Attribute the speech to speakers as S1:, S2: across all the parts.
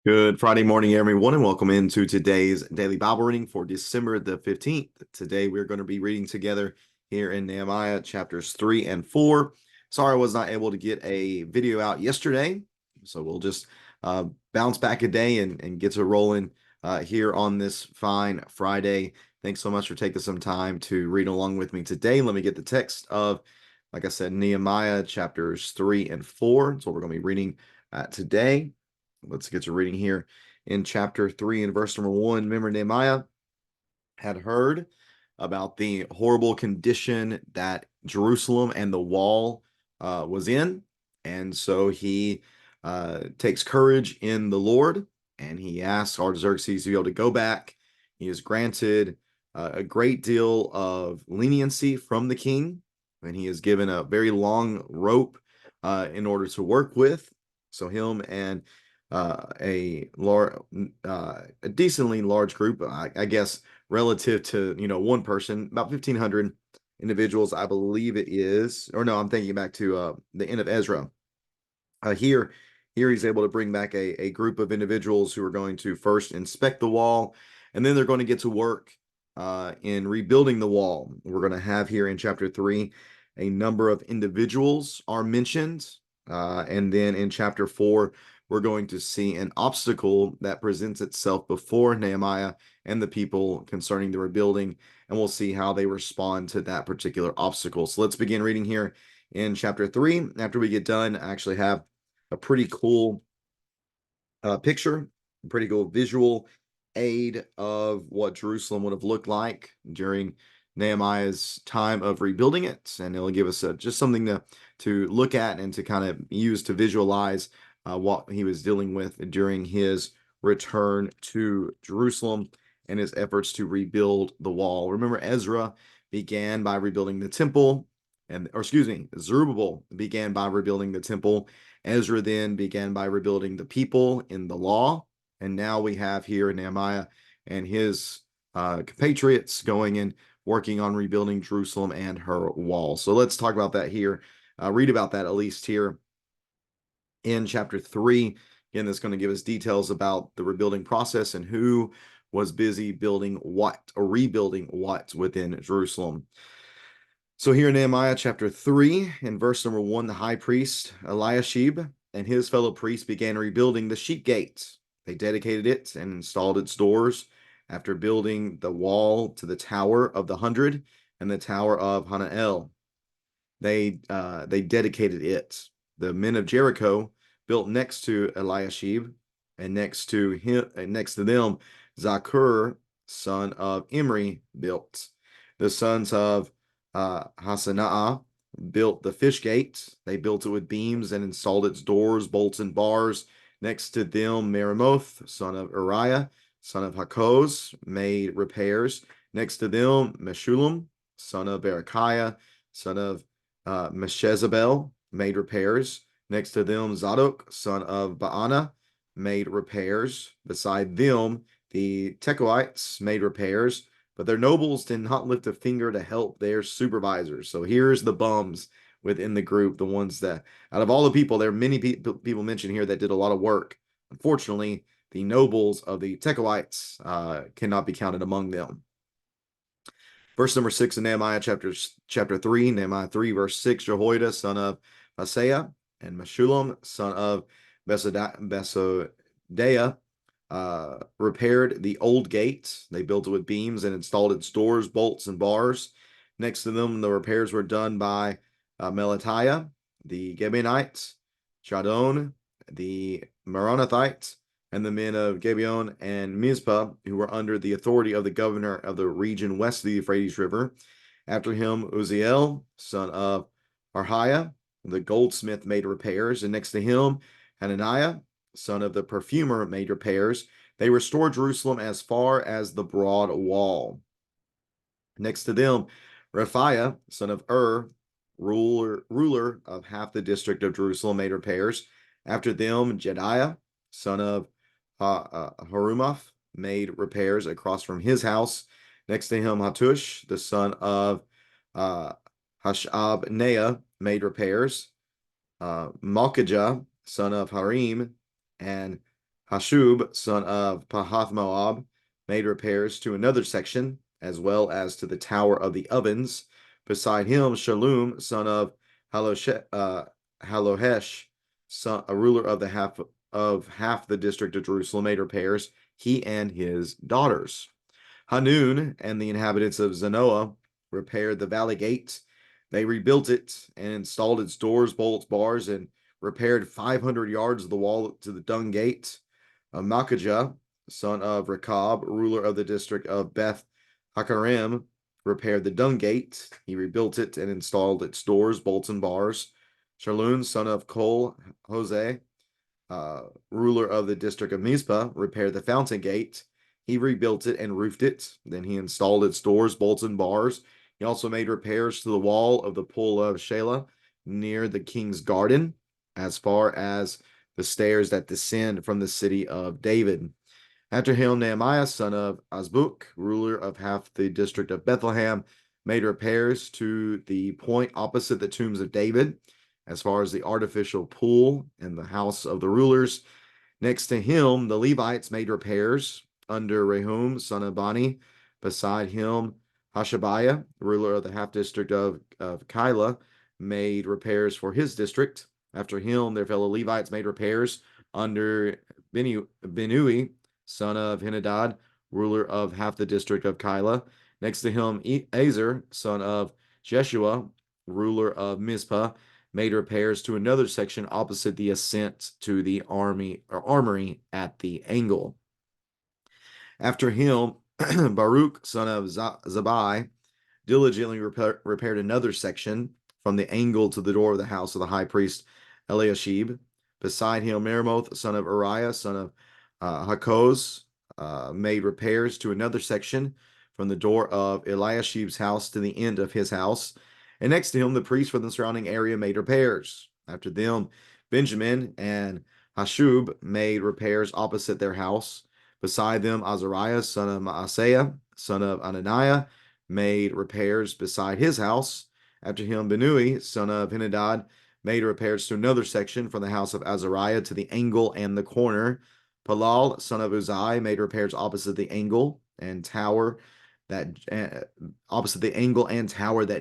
S1: Good Friday morning, everyone, and welcome into today's daily Bible reading for December the 15th. Today, we're going to be reading together here in Nehemiah chapters 3 and 4. Sorry, I was not able to get a video out yesterday, so we'll just bounce back a day and get to rolling here on this fine Friday. Thanks so much for taking some time to read along with me today. Let me get the text of, like I said, Nehemiah chapters 3 and 4. That's what we're going to be reading today. Let's get to reading here in chapter 3 and verse number 1. Remember, Nehemiah had heard about the horrible condition that Jerusalem and the wall was in. And so he takes courage in the Lord, and he asks Artaxerxes to be able to go back. He is granted a great deal of leniency from the king, and he is given a very long rope in order to work with. So him and a decently large group, I guess, relative to one person, about 1,500 individuals, I believe it is. Or no, I'm thinking back to the end of Ezra. Here he's able to bring back a group of individuals who are going to first inspect the wall, and then they're going to get to work in rebuilding the wall. We're going to have here in chapter 3 a number of individuals are mentioned, and then in chapter 4 we're going to see an obstacle that presents itself before Nehemiah and the people concerning the rebuilding, and we'll see how they respond to that particular obstacle. So let's begin reading here in chapter 3. After we get done, I actually have a pretty cool picture, pretty cool visual aid of what Jerusalem would have looked like during Nehemiah's time of rebuilding it, and it'll give us just something to look at and to kind of use to visualize what he was dealing with during his return to Jerusalem and his efforts to rebuild the wall. Remember, Ezra began by rebuilding the temple, Zerubbabel began by rebuilding the temple. Ezra then began by rebuilding the people in the law. And now we have here Nehemiah and his compatriots going and working on rebuilding Jerusalem and her wall. So let's talk about that here. Read about that at least here in chapter 3. Again, that's going to give us details about the rebuilding process and who was busy building what or rebuilding what within Jerusalem. So here in Nehemiah chapter 3, in verse number 1, the high priest Eliashib and his fellow priests began rebuilding the sheep gate. They dedicated it and installed its doors after building the wall to the Tower of the 100 and the Tower of Hanael. They dedicated it. The men of Jericho built next to Eliashib, and next to them, Zakur, son of Imri, built. The sons of Hasanah built the fish gate. They built it with beams and installed its doors, bolts, and bars. Next to them, Meremoth, son of Uriah, son of Hakoz, made repairs. Next to them, Meshullam, son of Berechiah, son of Meshezabel, made repairs. Next to them, Zadok, son of Baana, made repairs. Beside them, the Tekoites made repairs, but their nobles did not lift a finger to help their supervisors. So here's the bums within the group, the ones that, out of all the people, there are many people mentioned here that did a lot of work. Unfortunately, the nobles of the Tekoites cannot be counted among them. Verse number 6 in Nehemiah chapter 3, Nehemiah 3, verse 6, Jehoiada, son of Paseah, and Meshullam, son of Besodeiah, repaired the old gate. They built it with beams and installed its doors, bolts, and bars. Next to them, the repairs were done by Melatiah, the Gibeonites, Chadon, the Meronothites, and the men of Gibeon and Mizpah, who were under the authority of the governor of the region west of the Euphrates River. After him, Uzziel, son of Harhiah, the goldsmith, made repairs, and next to him, Hananiah, son of the perfumer, made repairs. They restored Jerusalem as far as the broad wall. Next to them, Rephaiah, son of ruler of half the district of Jerusalem, made repairs. After them, Jediah, son of Harumath, made repairs across from his house. Next to him, Hattush, the son of Hashabneah, made repairs. Malkijah, son of Harim, and Hashub, son of Pahath Moab, made repairs to another section, as well as to the Tower of the Ovens. Beside him, Shallum, son of Halohesh, a ruler of half the district of Jerusalem, made repairs, he and his daughters. Hanun and the inhabitants of Zanoah repaired the valley gate. They rebuilt it and installed its doors, bolts, bars, and repaired 500 yards of the wall to the dung gate. Makajah, son of Rechab, ruler of the district of Beth Hakarim, repaired the dung gate. He rebuilt it and installed its doors, bolts, and bars. Shalun, son of Kol Hoseh, ruler of the district of Mizpah, repaired the fountain gate. He rebuilt it and roofed it. Then he installed its doors, bolts, and bars. He also made repairs to the wall of the pool of Shelah near the king's garden, as far as the stairs that descend from the city of David. After him, Nehemiah, son of Azbuk, ruler of half the district of Bethlehem, made repairs to the point opposite the tombs of David, as far as the artificial pool and the house of the rulers. Next to him, the Levites made repairs under Rehum, son of Bani. Beside him, Hashabiah, ruler of the half district of Keilah, made repairs for his district. After him, their fellow Levites made repairs under Benui, son of Henadad, ruler of half the district of Keilah. Next to him, Ezer, son of Jeshua, ruler of Mizpah, made repairs to another section opposite the ascent to the armory at the angle. After him, Baruch, son of Zabai, diligently repaired another section from the angle to the door of the house of the high priest Eliashib. Beside him, Meremoth, son of Uriah, son of Hakoz, made repairs to another section from the door of Eliashib's house to the end of his house. And next to him, the priests from the surrounding area made repairs. After them, Benjamin and Hashub made repairs opposite their house. Beside them, Azariah, son of Maaseiah, son of Ananiah, made repairs beside his house. After him, Benui, son of Henadad, made repairs to another section from the house of Azariah to the angle and the corner. Palal, son of Uzai, made repairs opposite the angle and tower that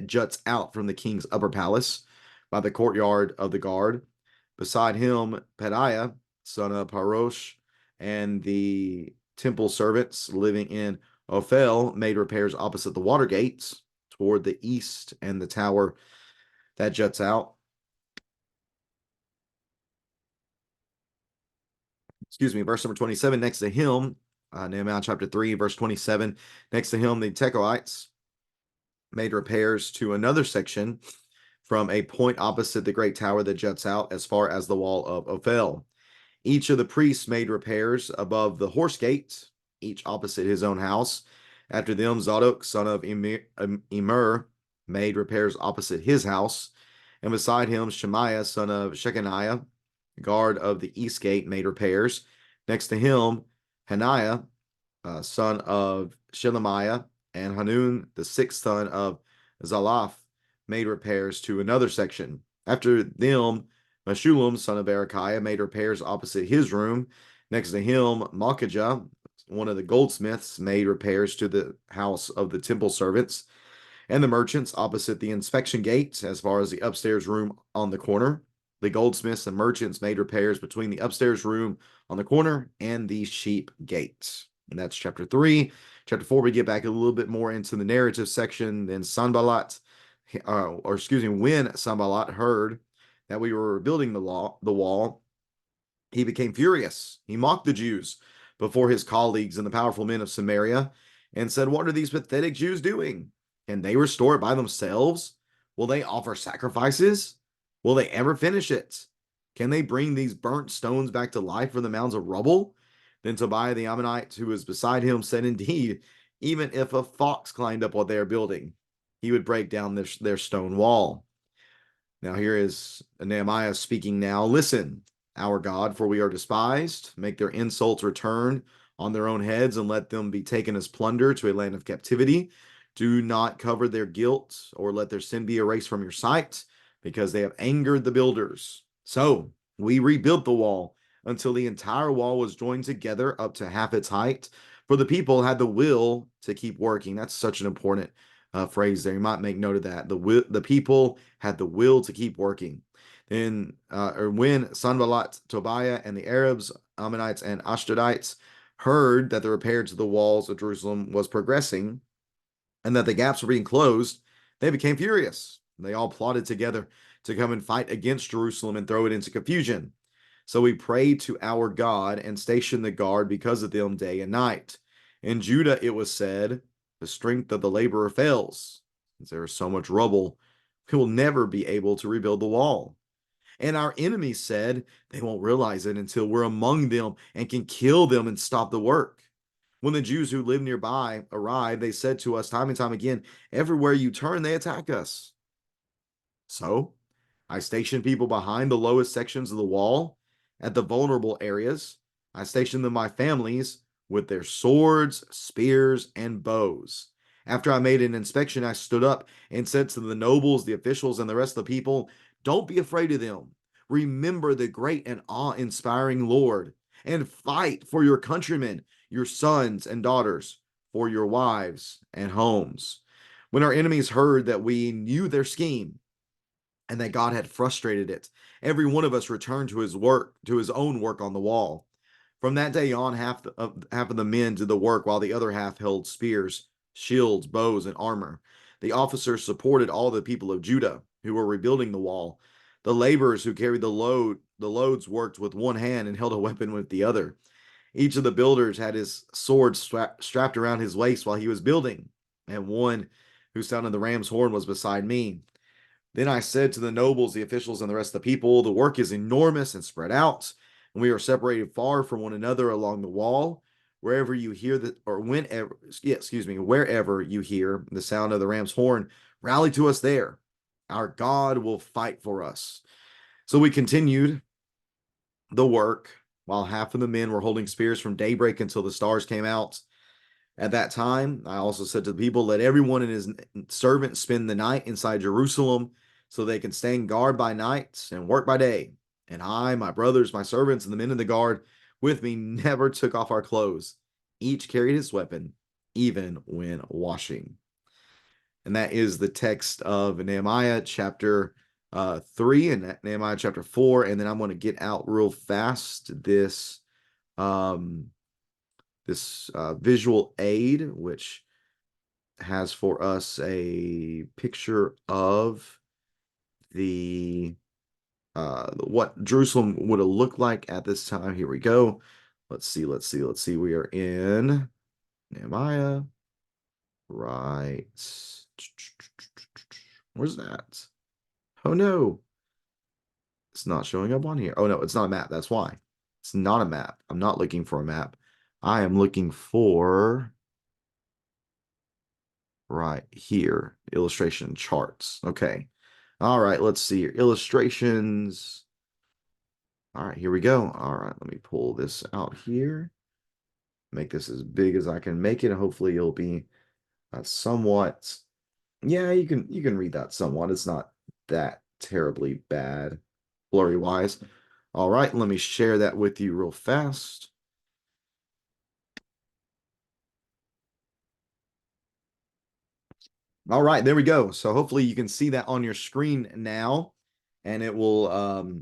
S1: juts out from the king's upper palace by the courtyard of the guard. Beside him, Pedaiah, son of Parosh, and the temple servants living in Ophel made repairs opposite the water gates toward the east and the tower that juts out. Excuse me, verse number 27. Next to him, Nehemiah chapter 3, verse 27. Next to him, the Tekoites made repairs to another section from a point opposite the great tower that juts out as far as the wall of Ophel. Each of the priests made repairs above the horse gate, each opposite his own house. After them, Zadok, son of Immer, made repairs opposite his house. And beside him, Shemaiah, son of Shechaniah, guard of the east gate, made repairs. Next to him, Hananiah, son of Shelemiah, and Hanun, the sixth son of Zalaph, made repairs to another section. After them, Meshullam, son of Berechiah, made repairs opposite his room. Next to him, Malchijah, one of the goldsmiths, made repairs to the house of the temple servants and the merchants opposite the inspection gate as far as the upstairs room on the corner. The goldsmiths and merchants made repairs between the upstairs room on the corner and the sheep gate. And that's chapter 3. Chapter 4, we get back a little bit more into the narrative section. Then Sanballat, when Sanballat heard that we were rebuilding the wall, he became furious. He mocked the Jews before his colleagues and the powerful men of Samaria and said, "What are these pathetic Jews doing? Can they restore it by themselves? Will they offer sacrifices? Will they ever finish it? Can they bring these burnt stones back to life from the mounds of rubble?" Then Tobiah the Ammonite, who was beside him, said, "Indeed, even if a fox climbed up what they are building, he would break down their stone wall." Now here is Nehemiah speaking now. "Listen, our God, for we are despised. Make their insults return on their own heads, and let them be taken as plunder to a land of captivity. Do not cover their guilt, or let their sin be erased from your sight, because they have angered the builders. So we rebuilt the wall until the entire wall was joined together up to half its height. For the people had the will to keep working. That's such an important phrase there. You might make note of that. The people had the will to keep working. Then, or when Sanballat, Tobiah, and the Arabs, Ammonites, and Ashdodites heard that the repair to the walls of Jerusalem was progressing and that the gaps were being closed, they became furious. They all plotted together to come and fight against Jerusalem and throw it into confusion. So we prayed to our God and stationed the guard because of them day and night. In Judah, it was said, the strength of the laborer fails. Since there is so much rubble, we will never be able to rebuild the wall. And our enemies said, they won't realize it until we're among them and can kill them and stop the work. When the Jews who lived nearby arrived, they said to us time and time again, everywhere you turn, they attack us. So I stationed people behind the lowest sections of the wall at the vulnerable areas. I stationed them by families with their swords, spears, and bows. After I made an inspection, I stood up and said to the nobles, the officials, and the rest of the people, don't be afraid of them. Remember the great and awe inspiring Lord and fight for your countrymen, your sons and daughters, for your wives and homes. When our enemies heard that we knew their scheme, and that God had frustrated it, every one of us returned to his work, to his own work on the wall. From that day on, half of the men did the work, while the other half held spears, shields, bows, and armor. The officers supported all the people of Judah who were rebuilding the wall. The laborers who carried the loads worked with one hand and held a weapon with the other. Each of the builders had his sword strapped around his waist while he was building, and one who sounded the ram's horn was beside me. Then I said to the nobles, the officials, and the rest of the people, the work is enormous and spread out, and we are separated far from one another along the wall. Wherever you hear the, or whenever, yeah, excuse me, wherever you hear the sound of the ram's horn, rally to us there. Our God will fight for us. So we continued the work while half of the men were holding spears from daybreak until the stars came out. At that time, I also said to the people, let everyone and his servant spend the night inside Jerusalem so they can stand guard by night and work by day. And I, my brothers, my servants, and the men in the guard with me never took off our clothes. Each carried his weapon, even when washing. And that is the text of Nehemiah chapter 3 and Nehemiah chapter 4. And then I'm going to get out real fast um, this visual aid, which has for us a picture of the what Jerusalem would have looked like at this time. Here we go. Let's see. We are in Nehemiah. Right. Where's that? Oh no. It's not showing up on here. Oh no, it's not a map. That's why. It's not a map. I'm not looking for a map. I am looking for right here, illustration charts. Okay. All right, let's see here. Illustrations. All right, here we go. All right, let me pull this out here. Make this as big as I can make it. Hopefully it'll be somewhat, yeah, you can read that somewhat. It's not that terribly bad, blurry wise. All right, let me share that with you real fast. All right, there we go. So hopefully you can see that on your screen now, and it will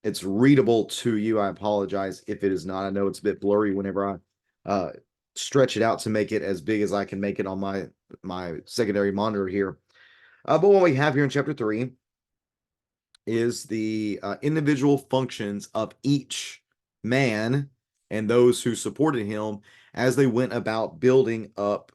S1: it's readable to you. I apologize if it is not. I know it's a bit blurry whenever I stretch it out to make it as big as I can make it on my secondary monitor here. But what we have here in chapter 3 is the individual functions of each man and those who supported him as they went about building up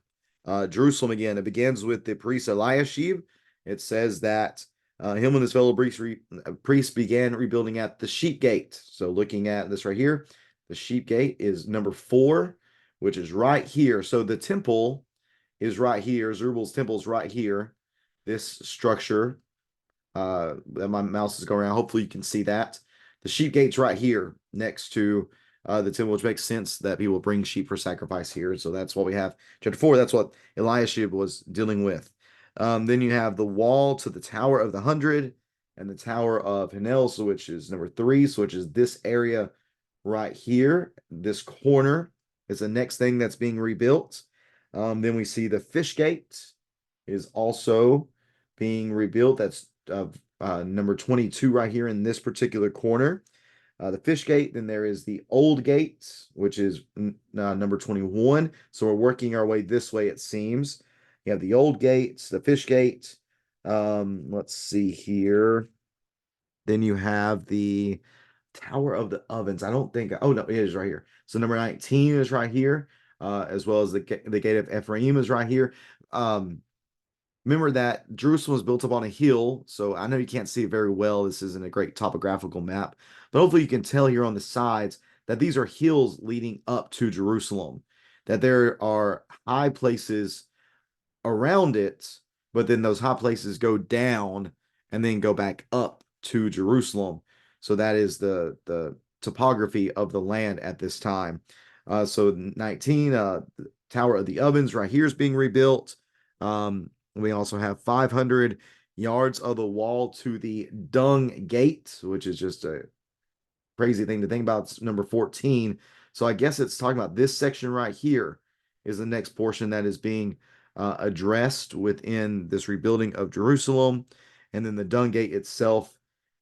S1: Jerusalem again. It begins with the priest Eliashib. It says that him and his fellow priests began rebuilding at the sheep gate. So looking at this right here, the sheep gate is number 4, which is right here. So the temple is right here. Zerubbabel's temple is right here. This structure that my mouse is going around. Hopefully you can see that. The sheep gate's right here next to the temple, which makes sense that people bring sheep for sacrifice here. So that's what we have. Chapter 4, that's what Eliashib was dealing with. Then you have the wall to the Tower of the 100 and the Tower of Hanel, so which is number 3, so which is this area right here. This corner is the next thing that's being rebuilt. Then we see the fish gate is also being rebuilt. That's number 22 right here in this particular corner. The fish gate, then there is the old gate, which is number 21. So we're working our way this way, it seems. You have the old gates, the fish gate. Let's see here. Then you have the Tower of the Ovens. I don't think, oh no, it is right here. So number 19 is right here, as well as the gate of Ephraim is right here. Remember that Jerusalem was built up on a hill, so I know you can't see it very well. This isn't a great topographical map, but hopefully you can tell here on the sides that these are hills leading up to Jerusalem, that there are high places around it, but then those high places go down and then go back up to Jerusalem. So that is the topography of the land at this time. So 19, the Tower of the Ovens right here is being rebuilt. We also have 500 yards of the wall to the Dung Gate, which is just a crazy thing to think about. It's number 14. So I guess it's talking about this section right here is the next portion that is being addressed within this rebuilding of Jerusalem. And then the Dung Gate itself,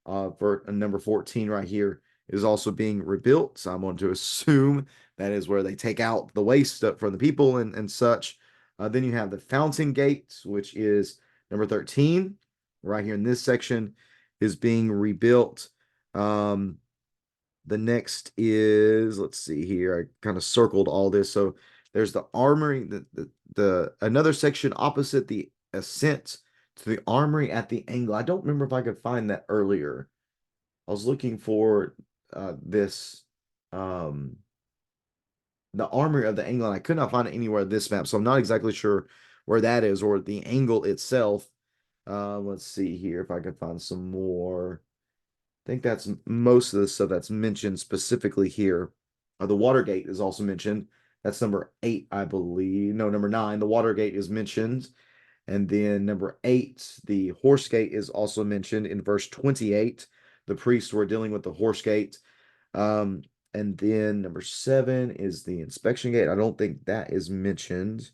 S1: for number 14 right here, is also being rebuilt. So I'm going to assume that is where they take out the waste from the people and such. Then you have the Fountain Gate, which is number 13, right here in this section, is being rebuilt. The next is, let's see here, I kind of circled all this. So there's the armory, the another section opposite the ascent to the armory at the angle. I don't remember if I could find that earlier. I was looking for this the armory of the angle, and I could not find it anywhere in this map. So I'm not exactly sure where that is or the angle itself. Let's see here if I could find some more. I think that's most of the stuff that's mentioned specifically here. The Watergate is also mentioned. That's number 8, I believe. No, number 9. The Watergate is mentioned. And then number 8, the Horse Gate is also mentioned in verse 28. The priests were dealing with the Horse Gate. And then number 7 is the Inspection Gate. I don't think that is mentioned.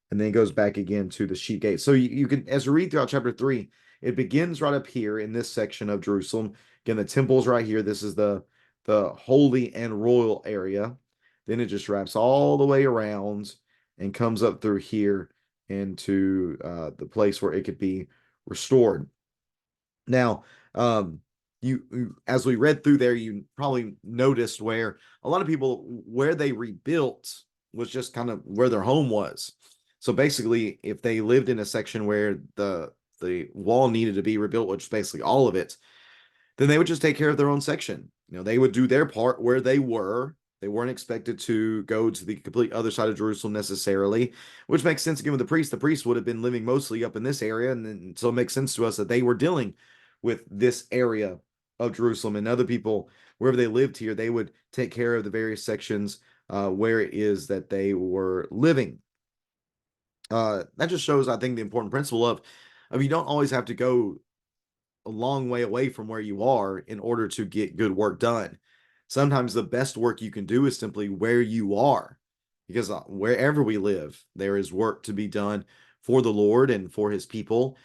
S1: And then it goes back again to the Sheep Gate. So you can, as you read throughout chapter 3, it begins right up here in this section of Jerusalem. Again, the temple's right here. This is the holy and royal area. Then it just wraps all the way around and comes up through here into the place where it could be restored. Now, as we read through there, you probably noticed where a lot of people, where they rebuilt was just kind of where their home was. So basically, if they lived in a section where the wall needed to be rebuilt, which is basically all of it, then they would just take care of their own section. They would do their part where they were. They weren't expected to go to the complete other side of Jerusalem necessarily, which makes sense again with the priest. The priest would have been living mostly up in this area, and then, so it makes sense to us that they were dealing with this area of Jerusalem, and other people, wherever they lived here, they would take care of the various sections where it is that they were living. That just shows, I think, the important principle of you don't always have to go a long way away from where you are in order to get good work done. Sometimes the best work you can do is simply where you are, because wherever we live, there is work to be done for the Lord and for His people.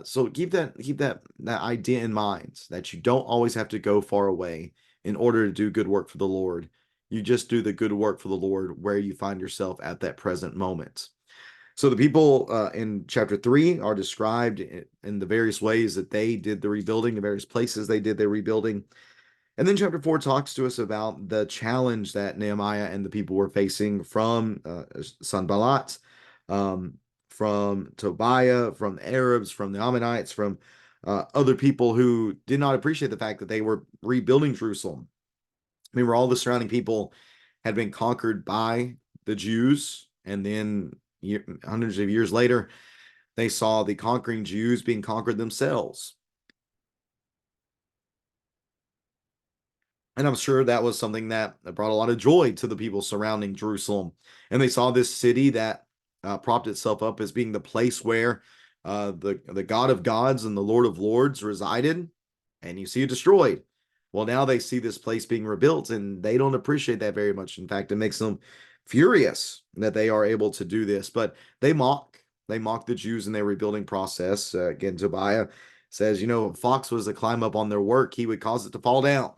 S1: So keep that idea in mind, that you don't always have to go far away in order to do good work for the Lord. You just do the good work for the Lord where you find yourself at that present moment. So the people in chapter 3 are described in the various ways that they did the rebuilding, the various places they did their rebuilding. And then chapter 4 talks to us about the challenge that Nehemiah and the people were facing from Sanballat, from Tobiah, from the Arabs, from the Ammonites, from other people who did not appreciate the fact that they were rebuilding Jerusalem. Remember, all the surrounding people had been conquered by the Jews, and then hundreds of years later, they saw the conquering Jews being conquered themselves. And I'm sure that was something that brought a lot of joy to the people surrounding Jerusalem. And they saw this city that propped itself up as being the place where the God of gods and the Lord of lords resided. And you see it destroyed. Well, now they see this place being rebuilt and they don't appreciate that very much. In fact, it makes them furious that they are able to do this, but they mock the Jews in their rebuilding process. Again, Tobiah says, if a fox was to climb up on their work, he would cause it to fall down,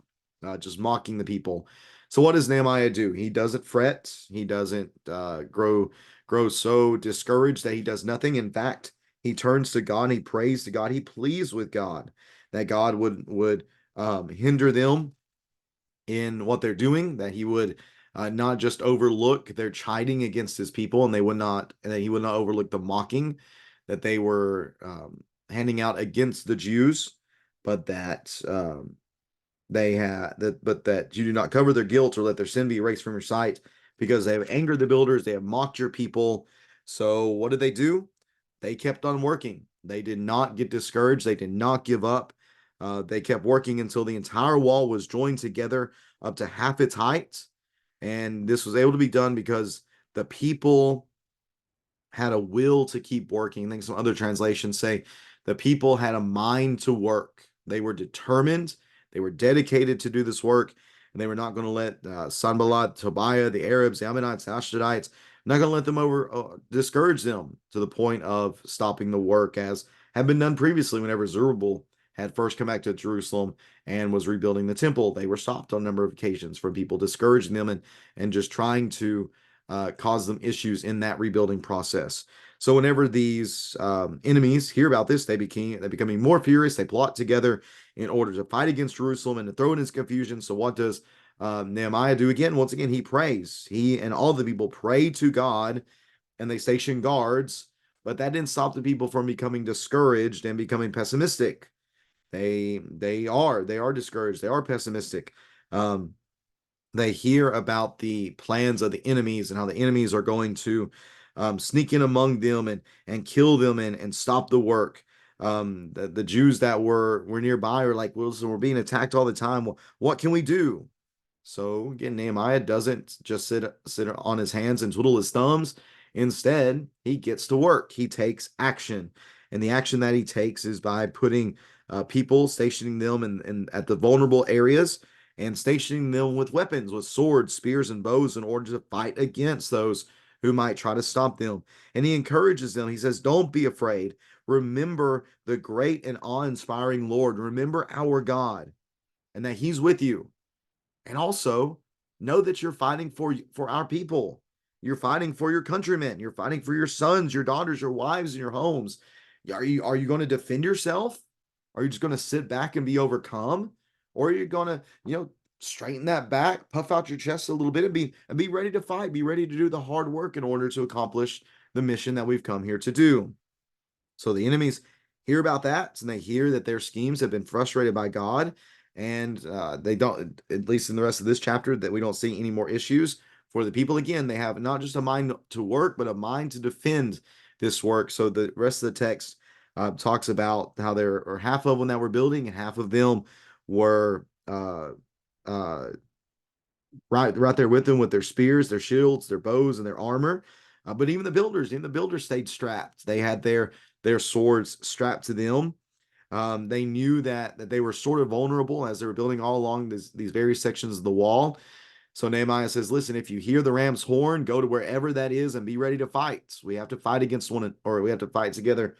S1: just mocking the people. So what does Nehemiah do? He doesn't fret. He doesn't grow so discouraged that he does nothing. In fact, he turns to God. He prays to God. He pleads with God that God would hinder them in what they're doing, that he would not just overlook their chiding against his people, and that he would not overlook the mocking that they were handing out against the Jews, but that that you do not cover their guilt or let their sin be erased from your sight, because they have angered the builders, they have mocked your people. So what did they do? They kept on working. They did not get discouraged. They did not give up. They kept working until the entire wall was joined together up to half its height. And this was able to be done because the people had a will to keep working. I think some other translations say the people had a mind to work. They were determined, they were dedicated to do this work, and they were not going to let Sanballat, Tobiah, the Arabs, the Ammonites, the Ashdodites, not going to let them discourage them to the point of stopping the work, as had been done previously whenever Zerubbabel had first come back to Jerusalem and was rebuilding the temple. They were stopped on a number of occasions from people discouraging them and just trying to cause them issues in that rebuilding process. So whenever these enemies hear about this, they becoming more furious. They plot together in order to fight against Jerusalem and to throw it into confusion. So what does Nehemiah do again? Once again, he prays. He and all the people pray to God, and they station guards. But that didn't stop the people from becoming discouraged and becoming pessimistic. They are discouraged. They are pessimistic. Um, they hear about the plans of the enemies and how the enemies are going to sneak in among them and kill them and stop the work. The Jews that were nearby are like, well, so we're being attacked all the time. Well, what can we do? So again, Nehemiah doesn't just sit on his hands and twiddle his thumbs. Instead, he gets to work. He takes action, and the action that he takes is by putting people, stationing them in at the vulnerable areas, and stationing them with weapons, with swords, spears, and bows, in order to fight against those who might try to stop them. And he encourages them. He says, "Don't be afraid. Remember the great and awe-inspiring Lord. Remember our God, and that He's with you." And also know that you're fighting for our people. You're fighting for your countrymen. You're fighting for your sons, your daughters, your wives, and your homes. Are you going to defend yourself? Are you just going to sit back and be overcome? Or are you going to, straighten that back, puff out your chest a little bit, and be ready to fight, be ready to do the hard work in order to accomplish the mission that we've come here to do? So the enemies hear about that, and they hear that their schemes have been frustrated by God, and they don't, at least in the rest of this chapter, that we don't see any more issues for the people. Again, they have not just a mind to work, but a mind to defend this work. So the rest of the text talks about how there are half of them that were building, and half of them were uh, right there with them with their spears, their shields, their bows, and their armor. But even the builders stayed strapped. They had their swords strapped to them. They knew that they were sort of vulnerable as they were building all along these various sections of the wall. So Nehemiah says, "Listen, if you hear the ram's horn, go to wherever that is and be ready to fight. We have to fight against or we have to fight together.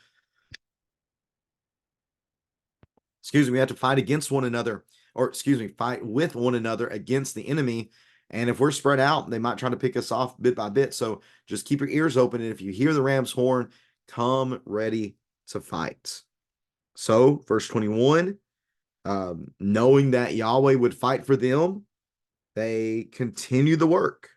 S1: Excuse me, we have to fight against one another, or excuse me, fight with one another against the enemy. And if we're spread out, they might try to pick us off bit by bit. So just keep your ears open. And if you hear the ram's horn, come ready to fight." So, verse 21, knowing that Yahweh would fight for them, they continue the work.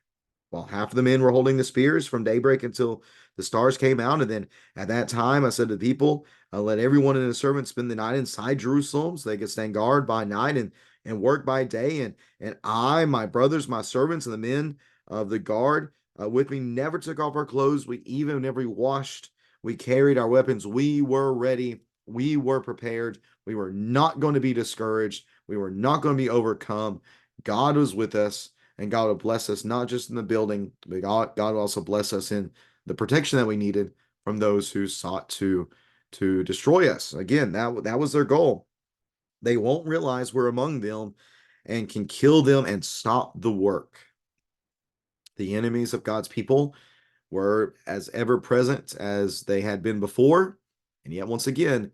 S1: While half of the men were holding the spears from daybreak until the stars came out. And then at that time, I said to the people, let everyone and his servant spend the night inside Jerusalem so they could stand guard by night and work by day. And I, my brothers, my servants, and the men of the guard with me never took off our clothes. We even never washed. We carried our weapons. We were ready. We were prepared. We were not going to be discouraged. We were not going to be overcome. God was with us, and God will bless us not just in the building, but God will also bless us in the protection that we needed from those who sought to destroy us. Again, that was their goal. They won't realize we're among them and can kill them and stop the work. The enemies of God's people were as ever present as they had been before. And yet, once again,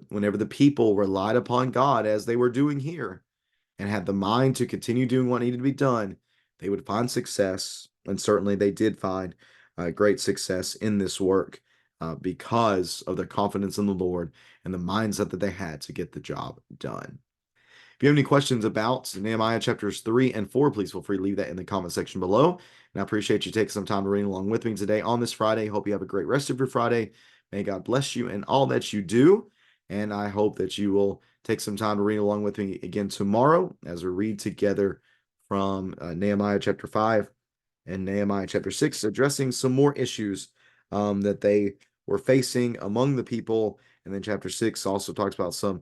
S1: whenever the people relied upon God as they were doing here and had the mind to continue doing what needed to be done, they would find success. And certainly they did find great success in this work because of their confidence in the Lord and the mindset that they had to get the job done. If you have any questions about Nehemiah chapters 3 and 4, please feel free to leave that in the comment section below. And I appreciate you taking some time to read along with me today on this Friday. Hope you have a great rest of your Friday. May God bless you in all that you do. And I hope that you will take some time to read along with me again tomorrow as we read together from Nehemiah chapter 5 and Nehemiah chapter 6, addressing some more issues that they were facing among the people. And then chapter 6 also talks about some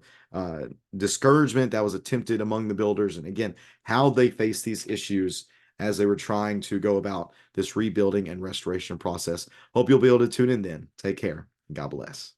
S1: discouragement that was attempted among the builders. And again, how they faced these issues as they were trying to go about this rebuilding and restoration process. Hope you'll be able to tune in then. Take care. God bless.